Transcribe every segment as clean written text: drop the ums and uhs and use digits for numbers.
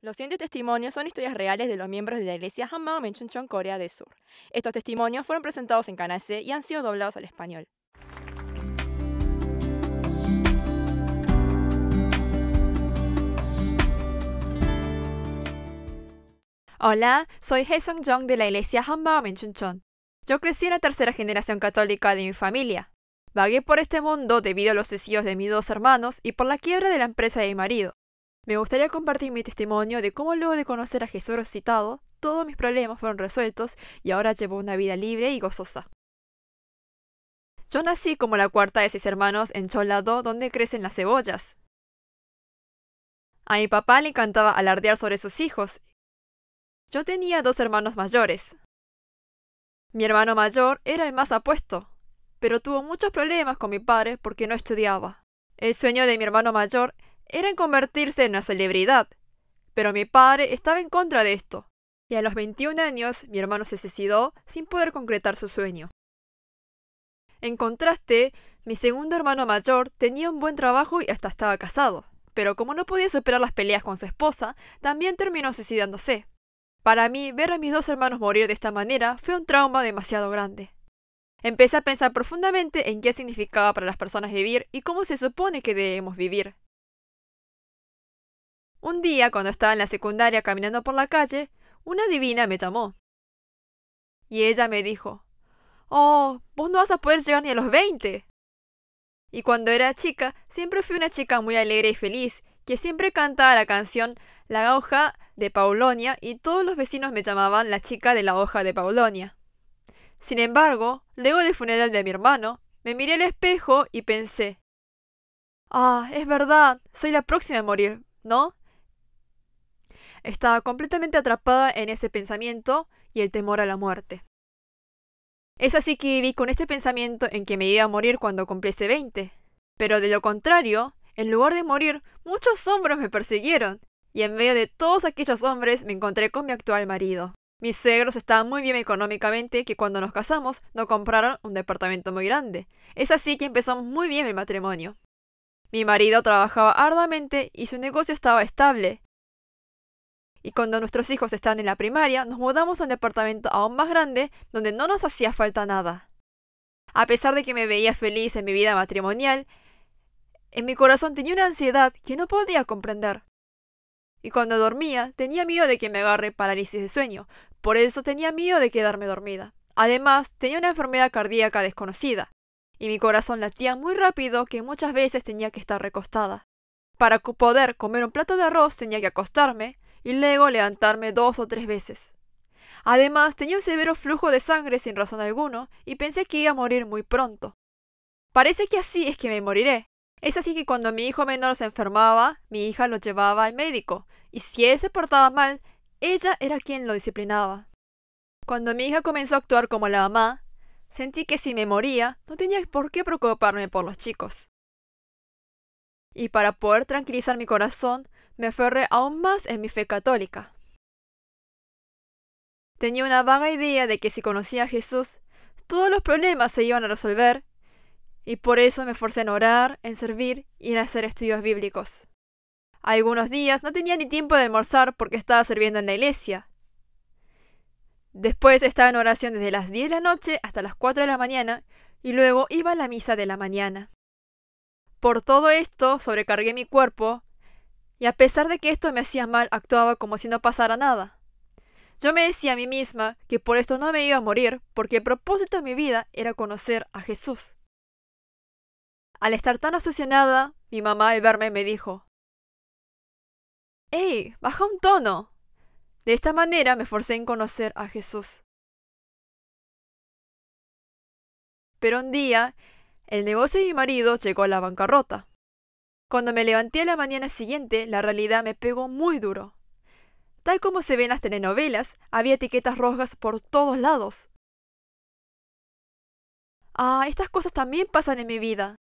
Los siguientes testimonios son historias reales de los miembros de la iglesia Hanmao Menchuncheon, Corea del Sur. Estos testimonios fueron presentados en Canal C y han sido doblados al español. Hola, soy Hye Sung-jung de la iglesia Hanmao Menchuncheon. Yo crecí en la tercera generación católica de mi familia. Vagué por este mundo debido a los suicidios de mis dos hermanos y por la quiebra de la empresa de mi marido. Me gustaría compartir mi testimonio de cómo luego de conocer a Jesús resucitado, todos mis problemas fueron resueltos y ahora llevo una vida libre y gozosa. Yo nací como la cuarta de 6 hermanos en Cholado, donde crecen las cebollas. A mi papá le encantaba alardear sobre sus hijos. Yo tenía 2 hermanos mayores. Mi hermano mayor era el más apuesto, pero tuvo muchos problemas con mi padre porque no estudiaba. El sueño de mi hermano mayor era en convertirse en una celebridad, pero mi padre estaba en contra de esto, y a los 21 años mi hermano se suicidó sin poder concretar su sueño. En contraste, mi segundo hermano mayor tenía un buen trabajo y hasta estaba casado, pero como no podía superar las peleas con su esposa, también terminó suicidándose. Para mí, ver a mis 2 hermanos morir de esta manera fue un trauma demasiado grande. Empecé a pensar profundamente en qué significaba para las personas vivir y cómo se supone que debemos vivir. Un día, cuando estaba en la secundaria caminando por la calle, una divina me llamó. Y ella me dijo, «Oh, vos no vas a poder llegar ni a los 20». Y cuando era chica, siempre fui una chica muy alegre y feliz, que siempre cantaba la canción La hoja de Paulonia y todos los vecinos me llamaban la chica de la hoja de Paulonia. Sin embargo, luego del funeral de mi hermano, me miré al espejo y pensé, es verdad, soy la próxima a morir, ¿no? Estaba completamente atrapada en ese pensamiento y el temor a la muerte. Es así que viví con este pensamiento en que me iba a morir cuando cumpliese 20. Pero de lo contrario, en lugar de morir, muchos hombres me persiguieron, y en medio de todos aquellos hombres me encontré con mi actual marido. Mis suegros estaban muy bien económicamente que cuando nos casamos nos compraron un departamento muy grande. Es así que empezamos muy bien el matrimonio. Mi marido trabajaba arduamente y su negocio estaba estable. Y cuando nuestros hijos estaban en la primaria, nos mudamos a un departamento aún más grande donde no nos hacía falta nada. A pesar de que me veía feliz en mi vida matrimonial, en mi corazón tenía una ansiedad que no podía comprender. Y cuando dormía, tenía miedo de que me agarre parálisis de sueño, por eso tenía miedo de quedarme dormida. Además, tenía una enfermedad cardíaca desconocida, y mi corazón latía muy rápido que muchas veces tenía que estar recostada. Para poder comer un plato de arroz tenía que acostarme, y luego levantarme 2 o 3 veces. Además, tenía un severo flujo de sangre sin razón alguna y pensé que iba a morir muy pronto. Parece que así es que me moriré. Es así que cuando mi hijo menor se enfermaba, mi hija lo llevaba al médico, y si él se portaba mal, ella era quien lo disciplinaba. Cuando mi hija comenzó a actuar como la mamá, sentí que si me moría, no tenía por qué preocuparme por los chicos. Y para poder tranquilizar mi corazón, me aferré aún más en mi fe católica. Tenía una vaga idea de que si conocía a Jesús, todos los problemas se iban a resolver, y por eso me esforcé en orar, en servir y en hacer estudios bíblicos. Algunos días no tenía ni tiempo de almorzar porque estaba sirviendo en la iglesia. Después estaba en oración desde las 10 de la noche hasta las 4 de la mañana, y luego iba a la misa de la mañana. Por todo esto, sobrecargué mi cuerpo, y a pesar de que esto me hacía mal, actuaba como si no pasara nada. Yo me decía a mí misma que por esto no me iba a morir, porque el propósito de mi vida era conocer a Jesús. Al estar tan obsesionada, mi mamá al verme me dijo, «¡Ey, baja un tono!». De esta manera me forcé en conocer a Jesús. Pero un día, el negocio de mi marido llegó a la bancarrota. Cuando me levanté a la mañana siguiente, la realidad me pegó muy duro. Tal como se ve en las telenovelas, había etiquetas rojas por todos lados. Estas cosas también pasan en mi vida.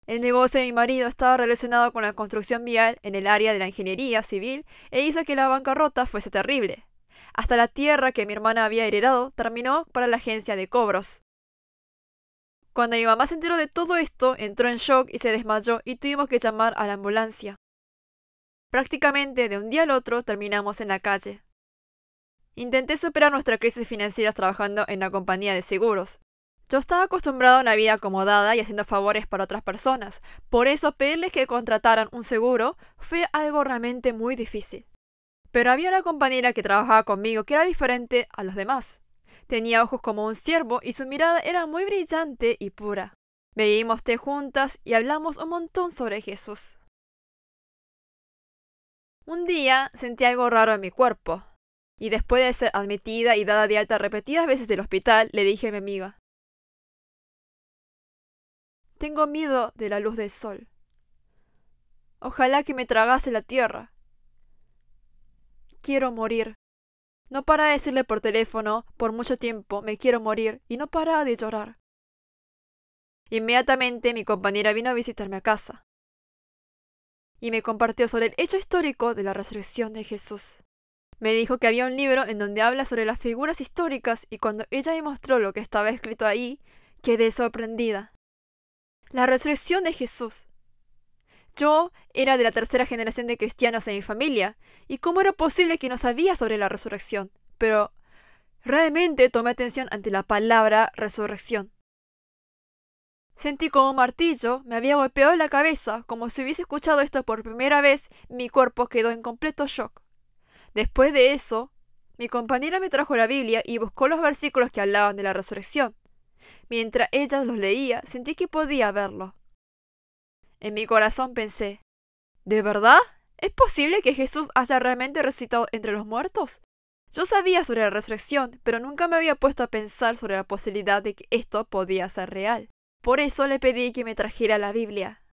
El negocio de mi marido estaba relacionado con la construcción vial en el área de la ingeniería civil e hizo que la bancarrota fuese terrible. Hasta la tierra que mi hermana había heredado terminó para la agencia de cobros. Cuando mi mamá se enteró de todo esto, entró en shock y se desmayó y tuvimos que llamar a la ambulancia. Prácticamente de un día al otro terminamos en la calle. Intenté superar nuestra crisis financiera trabajando en la compañía de seguros. Yo estaba acostumbrado a una vida acomodada y haciendo favores para otras personas. Por eso pedirles que contrataran un seguro fue algo realmente muy difícil. Pero había una compañera que trabajaba conmigo que era diferente a los demás. Tenía ojos como un ciervo y su mirada era muy brillante y pura. Bebimos té juntas y hablamos un montón sobre Jesús. Un día sentí algo raro en mi cuerpo. Y después de ser admitida y dada de alta repetidas veces del hospital, le dije a mi amiga: tengo miedo de la luz del sol. Ojalá que me tragase la tierra. Quiero morir. No paraba de decirle por teléfono por mucho tiempo: me quiero morir, y no paraba de llorar. Inmediatamente mi compañera vino a visitarme a casa y me compartió sobre el hecho histórico de la resurrección de Jesús. Me dijo que había un libro en donde habla sobre las figuras históricas y cuando ella me mostró lo que estaba escrito ahí, quedé sorprendida. La resurrección de Jesús. Yo era de la tercera generación de cristianos en mi familia, y cómo era posible que no sabía sobre la resurrección, pero realmente tomé atención ante la palabra resurrección. Sentí como un martillo me había golpeado la cabeza, como si hubiese escuchado esto por primera vez. Mi cuerpo quedó en completo shock. Después de eso, mi compañera me trajo la Biblia y buscó los versículos que hablaban de la resurrección. Mientras ella los leía, sentí que podía verlo. En mi corazón pensé: ¿de verdad? ¿Es posible que Jesús haya realmente resucitado entre los muertos? Yo sabía sobre la resurrección, pero nunca me había puesto a pensar sobre la posibilidad de que esto podía ser real. Por eso le pedí que me trajera la Biblia.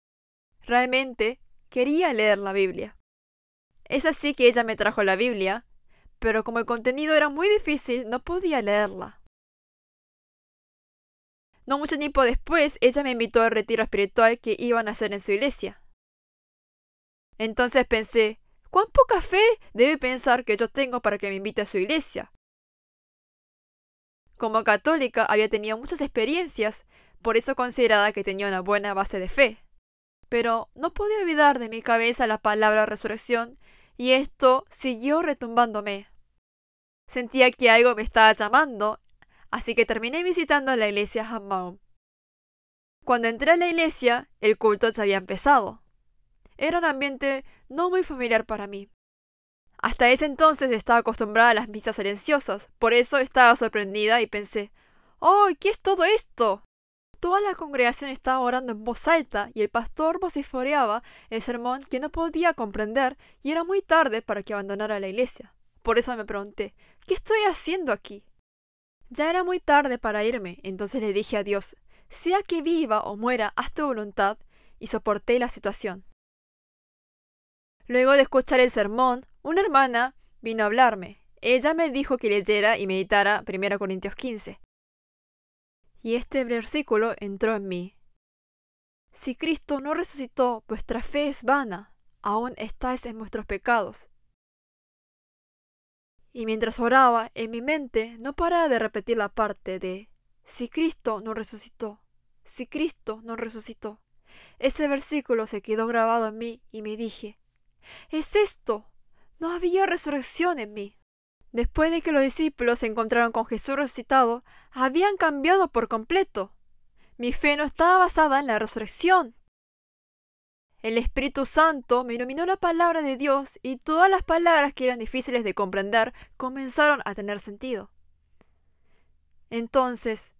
Realmente quería leer la Biblia. Es así que ella me trajo la Biblia, pero como el contenido era muy difícil, no podía leerla. No mucho tiempo después, ella me invitó al retiro espiritual que iban a hacer en su iglesia. Entonces pensé: ¿cuán poca fe debe pensar que yo tengo para que me invite a su iglesia? Como católica había tenido muchas experiencias, por eso consideraba que tenía una buena base de fe. Pero no podía olvidar de mi cabeza la palabra resurrección, y esto siguió retumbándome. Sentía que algo me estaba llamando, así que terminé visitando la iglesia Hammam. Cuando entré a la iglesia, el culto ya había empezado. Era un ambiente no muy familiar para mí. Hasta ese entonces estaba acostumbrada a las misas silenciosas, por eso estaba sorprendida y pensé: ¡oh, qué es todo esto! Toda la congregación estaba orando en voz alta y el pastor vociferaba el sermón que no podía comprender y era muy tarde para que abandonara la iglesia. Por eso me pregunté: ¿qué estoy haciendo aquí? Ya era muy tarde para irme, entonces le dije a Dios: sea que viva o muera, haz tu voluntad, y soporté la situación. Luego de escuchar el sermón, una hermana vino a hablarme. Ella me dijo que leyera y meditara 1 Corintios 15. Y este versículo entró en mí. Si Cristo no resucitó, vuestra fe es vana, aún estáis en vuestros pecados. Y mientras oraba, en mi mente no paraba de repetir la parte de: si Cristo no resucitó, si Cristo no resucitó. Ese versículo se quedó grabado en mí y me dije: ¿es esto? No había resurrección en mí. Después de que los discípulos se encontraron con Jesús resucitado, habían cambiado por completo. Mi fe no estaba basada en la resurrección. El Espíritu Santo me iluminó la palabra de Dios y todas las palabras que eran difíciles de comprender comenzaron a tener sentido. Entonces,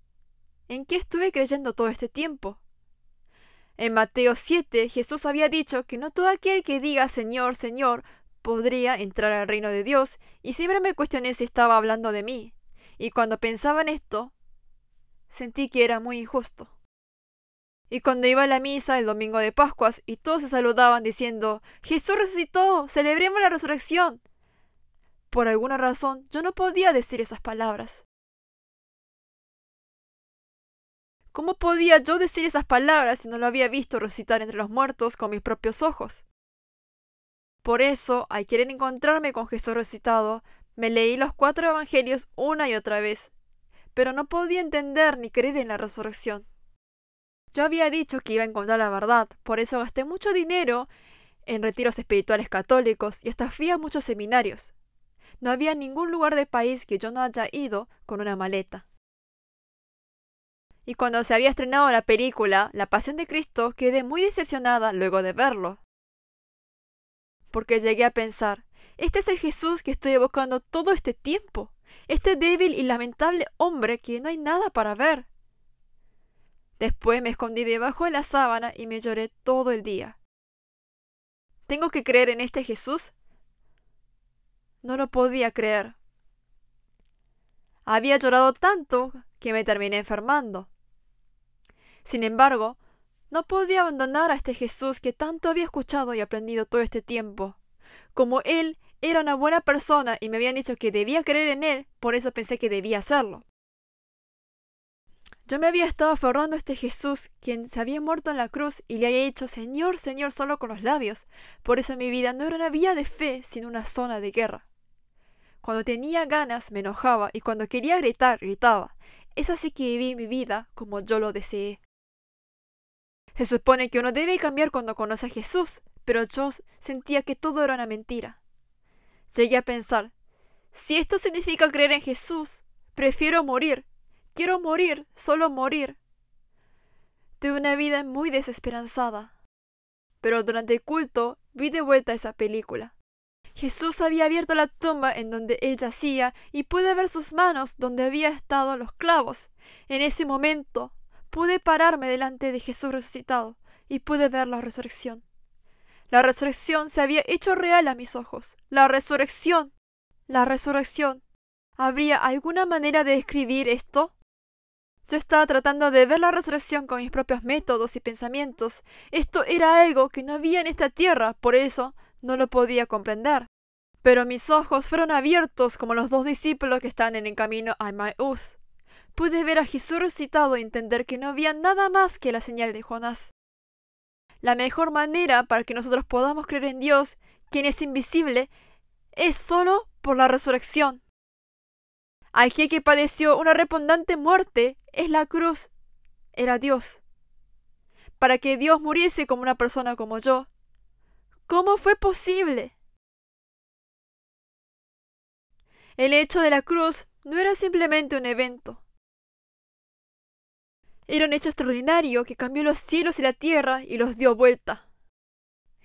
¿en qué estuve creyendo todo este tiempo? En Mateo 7, Jesús había dicho que no todo aquel que diga Señor, Señor, podría entrar al reino de Dios, y siempre me cuestioné si estaba hablando de mí. Y cuando pensaba en esto, sentí que era muy injusto. Y cuando iba a la misa el domingo de Pascuas y todos se saludaban diciendo: ¡Jesús resucitó! ¡Celebremos la resurrección! Por alguna razón yo no podía decir esas palabras. ¿Cómo podía yo decir esas palabras si no lo había visto resucitar entre los muertos con mis propios ojos? Por eso, al querer encontrarme con Jesús resucitado, me leí los 4 evangelios una y otra vez, pero no podía entender ni creer en la resurrección. Yo había dicho que iba a encontrar la verdad, por eso gasté mucho dinero en retiros espirituales católicos y hasta fui a muchos seminarios. No había ningún lugar del país que yo no haya ido con una maleta. Y cuando se había estrenado la película La Pasión de Cristo, quedé muy decepcionada luego de verlo. Porque llegué a pensar, este es el Jesús que estoy evocando todo este tiempo. Este débil y lamentable hombre que no hay nada para ver. Después me escondí debajo de la sábana y me lloré todo el día. ¿Tengo que creer en este Jesús? No lo podía creer. Había llorado tanto que me terminé enfermando. Sin embargo, no podía abandonar a este Jesús que tanto había escuchado y aprendido todo este tiempo. Como él era una buena persona y me habían dicho que debía creer en él, por eso pensé que debía hacerlo. Yo me había estado aferrando a este Jesús, quien se había muerto en la cruz, y le había dicho Señor, Señor, solo con los labios. Por eso mi vida no era una vía de fe, sino una zona de guerra. Cuando tenía ganas me enojaba y cuando quería gritar, gritaba. Es así que viví mi vida como yo lo deseé. Se supone que uno debe cambiar cuando conoce a Jesús, pero yo sentía que todo era una mentira. Llegué a pensar, si esto significa creer en Jesús, prefiero morir. Quiero morir, solo morir. Tuve una vida muy desesperanzada. Pero durante el culto vi de vuelta esa película. Jesús había abierto la tumba en donde él yacía y pude ver sus manos donde había estado los clavos. En ese momento pude pararme delante de Jesús resucitado y pude ver la resurrección. La resurrección se había hecho real a mis ojos. La resurrección. La resurrección. ¿Habría alguna manera de describir esto? Yo estaba tratando de ver la resurrección con mis propios métodos y pensamientos. Esto era algo que no había en esta tierra, por eso no lo podía comprender. Pero mis ojos fueron abiertos como los dos discípulos que estaban en el camino a Emaús. Pude ver a Jesús resucitado y entender que no había nada más que la señal de Jonás. La mejor manera para que nosotros podamos creer en Dios, quien es invisible, es solo por la resurrección. Aquel que padeció una repugnante muerte es la cruz. Era Dios. Para que Dios muriese como una persona como yo. ¿Cómo fue posible? El hecho de la cruz no era simplemente un evento. Era un hecho extraordinario que cambió los cielos y la tierra y los dio vuelta.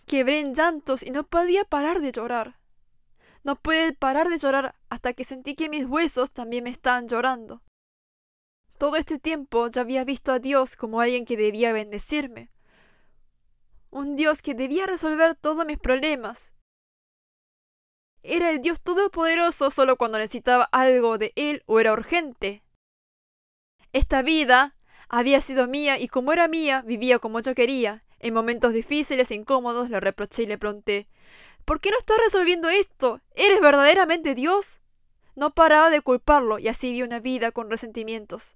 Quebré en llantos y no podía parar de llorar. No pude parar de llorar hasta que sentí que mis huesos también me estaban llorando. Todo este tiempo yo había visto a Dios como alguien que debía bendecirme. Un Dios que debía resolver todos mis problemas. Era el Dios todopoderoso solo cuando necesitaba algo de Él o era urgente. Esta vida había sido mía y como era mía, vivía como yo quería. En momentos difíciles e incómodos le reproché y le pregunté, ¿por qué no estás resolviendo esto? ¿Eres verdaderamente Dios? No paraba de culparlo y así vi una vida con resentimientos.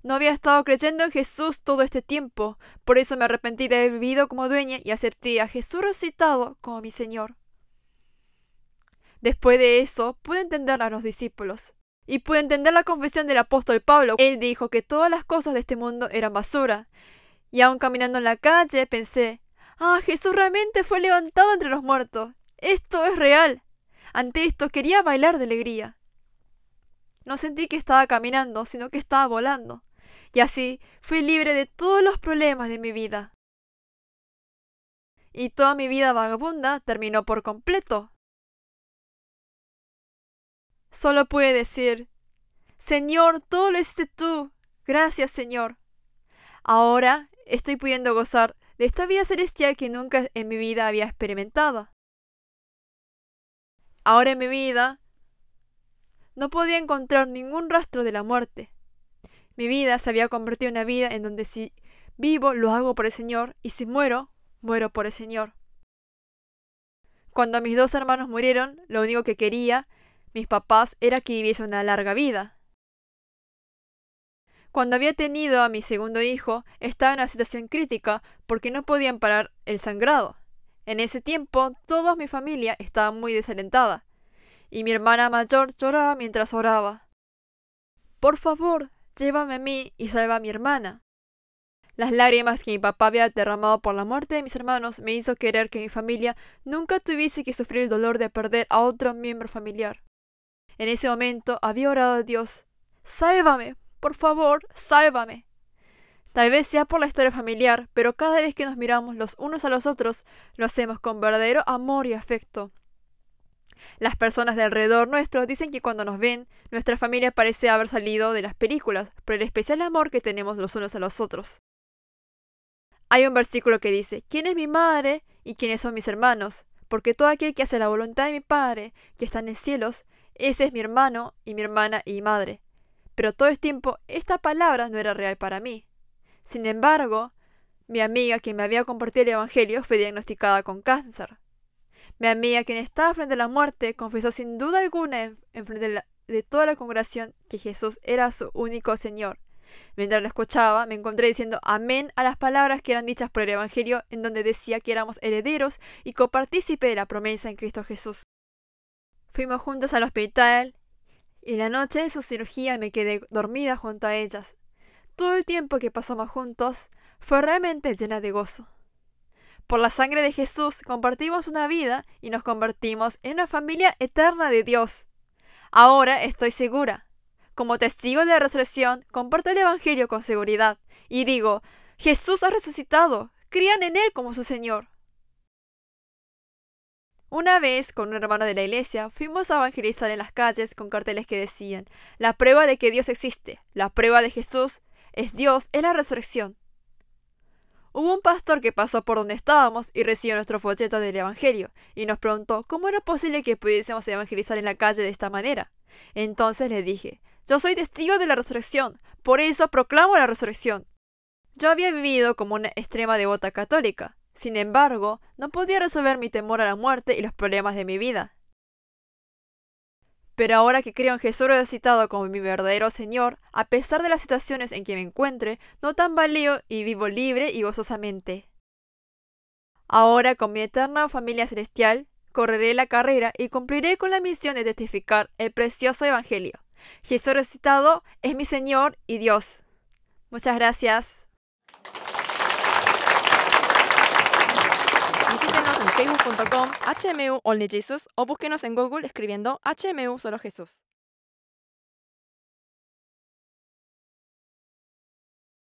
No había estado creyendo en Jesús todo este tiempo, por eso me arrepentí de haber vivido como dueña y acepté a Jesús resucitado como mi Señor. Después de eso, pude entender a los discípulos. Y pude entender la confesión del apóstol Pablo. Él dijo que todas las cosas de este mundo eran basura. Y aún caminando en la calle, pensé, Jesús realmente fue levantado entre los muertos. Esto es real. Ante esto quería bailar de alegría. No sentí que estaba caminando, sino que estaba volando. Y así fui libre de todos los problemas de mi vida. Y toda mi vida vagabunda terminó por completo. Solo pude decir, Señor, todo lo hiciste tú. Gracias, Señor. Ahora estoy pudiendo gozar de esta vida celestial que nunca en mi vida había experimentado. Ahora en mi vida no podía encontrar ningún rastro de la muerte. Mi vida se había convertido en una vida en donde si vivo lo hago por el Señor y si muero, muero por el Señor. Cuando mis dos hermanos murieron, lo único que quería mis papás era que viviese una larga vida. Cuando había tenido a mi segundo hijo, estaba en una situación crítica porque no podían parar el sangrado. En ese tiempo, toda mi familia estaba muy desalentada, y mi hermana mayor lloraba mientras oraba. Por favor, llévame a mí y salva a mi hermana. Las lágrimas que mi papá había derramado por la muerte de mis hermanos me hizo querer que mi familia nunca tuviese que sufrir el dolor de perder a otro miembro familiar. En ese momento había orado a Dios: ¡sálvame! Por favor, sálvame. Tal vez sea por la historia familiar, pero cada vez que nos miramos los unos a los otros, lo hacemos con verdadero amor y afecto. Las personas de alrededor nuestro dicen que cuando nos ven, nuestra familia parece haber salido de las películas, por el especial amor que tenemos los unos a los otros. Hay un versículo que dice: ¿quién es mi madre y quiénes son mis hermanos? Porque todo aquel que hace la voluntad de mi Padre, que está en los cielos, ese es mi hermano y mi hermana y mi madre. Pero todo este tiempo, esta palabra no era real para mí. Sin embargo, mi amiga que me había compartido el Evangelio fue diagnosticada con cáncer. Mi amiga, quien estaba frente a la muerte, confesó sin duda alguna en frente de toda la congregación que Jesús era su único Señor. Mientras la escuchaba, me encontré diciendo amén a las palabras que eran dichas por el Evangelio, en donde decía que éramos herederos y copartícipes de la promesa en Cristo Jesús. Fuimos juntas al hospital y la noche de su cirugía me quedé dormida junto a ellas. Todo el tiempo que pasamos juntos fue realmente llena de gozo. Por la sangre de Jesús compartimos una vida y nos convertimos en una familia eterna de Dios. Ahora estoy segura. Como testigo de la resurrección, comparto el Evangelio con seguridad y digo: Jesús ha resucitado, crean en Él como su Señor. Una vez, con un hermano de la iglesia, fuimos a evangelizar en las calles con carteles que decían: la prueba de que Dios existe, la prueba de Jesús es Dios, es la resurrección. Hubo un pastor que pasó por donde estábamos y recibió nuestro folleto del Evangelio y nos preguntó cómo era posible que pudiésemos evangelizar en la calle de esta manera. Entonces le dije: yo soy testigo de la resurrección, por eso proclamo la resurrección. Yo había vivido como una extrema devota católica. Sin embargo, no podía resolver mi temor a la muerte y los problemas de mi vida. Pero ahora que creo en Jesús resucitado como mi verdadero Señor, a pesar de las situaciones en que me encuentre, no tambaleo y vivo libre y gozosamente. Ahora, con mi eterna familia celestial, correré la carrera y cumpliré con la misión de testificar el precioso Evangelio. Jesús resucitado es mi Señor y Dios. Muchas gracias. Visítenos en facebook.com HMU Only Jesus o búsquenos en Google escribiendo HMU Solo Jesús.